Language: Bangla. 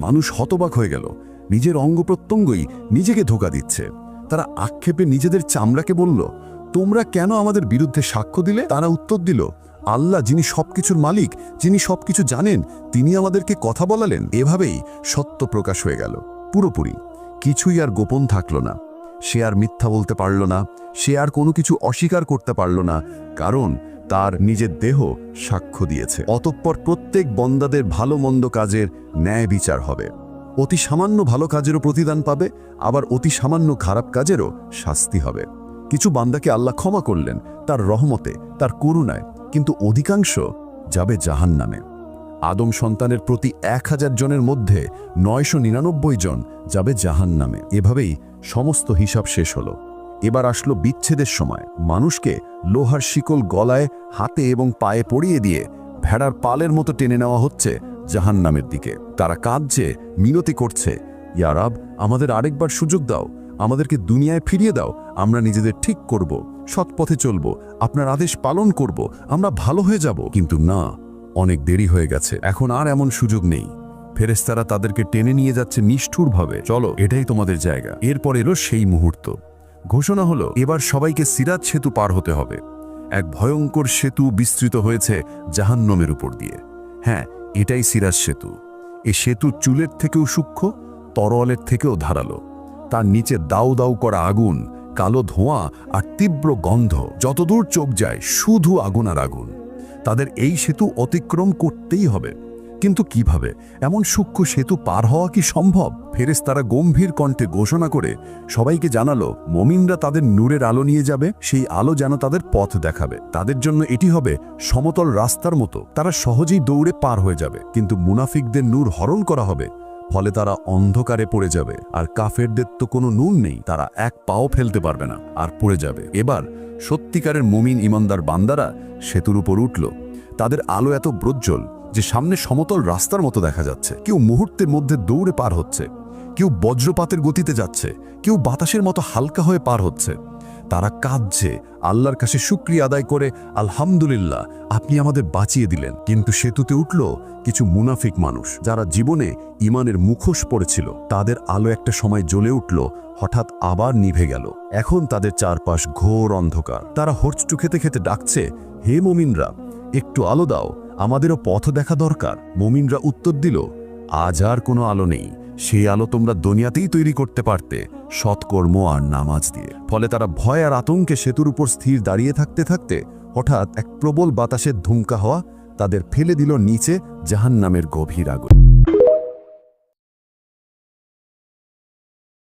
মানুষ হতবাক হয়ে গেল। নিজের অঙ্গ প্রত্যঙ্গই নিজেকে ধোঁকা দিচ্ছে। তারা আক্ষেপে নিজেদের চামড়াকে বলল, তোমরা কেন আমাদের বিরুদ্ধে সাক্ষ্য দিলে? তারা উত্তর দিল, আল্লাহ যিনি সবকিছুর মালিক, যিনি সবকিছু জানেন, তিনি আমাদেরকে কথা বলালেন। এভাবেই সত্য প্রকাশ হয়ে গেল পুরোপুরি। কিছুই আর গোপন থাকল না। সে আর মিথ্যা বলতে পারল না, সে আর কোনো কিছু অস্বীকার করতে পারল না, কারণ তার নিজের দেহ সাক্ষ্য দিয়েছে। অতঃপর প্রত্যেক বন্দাদের ভালো মন্দ কাজের ন্যায় বিচার হবে। অতি সামান্য ভালো কাজেরও প্রতিদান পাবে, আবার অতি সামান্য খারাপ কাজেরও শাস্তি হবে। কিছু বান্দাকে আল্লাহ ক্ষমা করলেন তার রহমতে, তার করুণায়, কিন্তু অধিকাংশ যাবে জাহান্নামে। আদম সন্তানের প্রতি 1000 জনের মধ্যে 999 জন যাবে জাহান্নামে। এভাবেই সমস্ত হিসাব শেষ হলো। এবার আসলো বিচ্ছেদের সময়। মানুষকে লোহার শিকল গলায়, হাতে এবং পায়ে পরিয়ে দিয়ে ভেড়ার পালের মতো টেনে নেওয়া হচ্ছে জাহান্নামের দিকে। তারা কাঁদছে, মিনতি করছে, ইয়া রব, আমাদের আরেকবার সুযোগ দাও, আমাদেরকে দুনিয়ায় ফিরিয়ে দাও, আমরা নিজেদের ঠিক করব, সৎ পথে চলব, আপনার আদেশ পালন করব, আমরা ভালো হয়ে যাব। কিন্তু না, অনেক দেরি হয়ে গেছে, এখন আর এমন সুযোগ নেই। ফেরেশতারা তাদেরকে টেনে নিয়ে যাচ্ছে নিষ্ঠুরভাবে। চলো, এটাই তোমাদের জায়গা। এরপর এলো সেই মুহূর্ত। ঘোষণা হলো, এবার সবাইকে সিরাত সেতু পার হতে হবে। এক ভয়ঙ্কর সেতু বিস্তৃত হয়েছে জাহান্নামের উপর দিয়ে। হ্যাঁ, এটাই সিরাত সেতু। এ সেতু চুলের থেকেও সূক্ষ্ম, তরোয়ালের থেকেও ধারালো। তার নিচে দাউ দাউ করা আগুন, কালো ধোঁয়া আর তীব্র গন্ধ। যতদূর চোখ যায় শুধু আগুন আর আগুন। তাদের এই সেতু অতিক্রম করতেই হবে। কিন্তু কিভাবে? এমন সূক্ষ্ম সেতু পার হওয়া কি সম্ভব? ফেরেশতারা গম্ভীর কণ্ঠে ঘোষণা করে সবাইকে জানালো, মুমিনরা তাদের নূরের আলো নিয়ে যাবে, সেই আলো যেন তাদের পথ দেখাবে। তাদের জন্য এটি হবে সমতল রাস্তার মতো, তারা সহজেই দৌড়ে পার হয়ে যাবে। কিন্তু মুনাফিকদের নূর হরণ করা হবে, ফলে তারা অন্ধকারে পড়ে যাবে। আর কাফেরদের তো কোনো নূর নেই, তারা এক পাও ফেলতে পারবে না, আর পড়ে যাবে। এবার সত্যিকারের মুমিন ইমানদার বান্দারা সেতুর উপর উঠল। তাদের আলো এত প্রজ্জ্বল যে সামনে সমতল রাস্তার মতো দেখা যাচ্ছে। কেউ মুহূর্তের মধ্যে দৌড়ে পার হচ্ছে, কেউ বজ্রপাতের গতিতে যাচ্ছে, কেউ বাতাসের মতো হালকা হয়ে পার হচ্ছে। তারা কাঁদছে, আল্লাহর কাছে শুকরিয়া আদায় করে, আলহামদুলিল্লাহ, আপনি আমাদের বাঁচিয়ে দিলেন। কিন্তু সেতুতে উঠল কিছু মুনাফিক মানুষ, যারা জীবনে ইমানের মুখোশ পড়েছিল। তাদের আলো একটা সময় জ্বলে উঠল, হঠাৎ আবার নিভে গেল। এখন তাদের চারপাশ ঘোর অন্ধকার। তারা হোঁচটু খেতে খেতে ডাকছে, হে মুমিনরা, একটু আলো দাও, আমাদেরও পথ দেখা দরকার। মুমিনরা উত্তর দিল, আজ আর কোনো আলো নেই, সেই আলো তোমরা দুনিয়াতেই তৈরি করতে পারতে, সৎকর্ম আর নামাজ দিয়ে। ফলে তারা ভয় আর আতঙ্কে সেতুর উপর স্থির দাঁড়িয়ে থাকতে থাকতে হঠাৎ এক প্রবল বাতাসের ধুমকা হওয়া তাদের ফেলে দিল নিচে জাহান্নামের গভীর আগুন।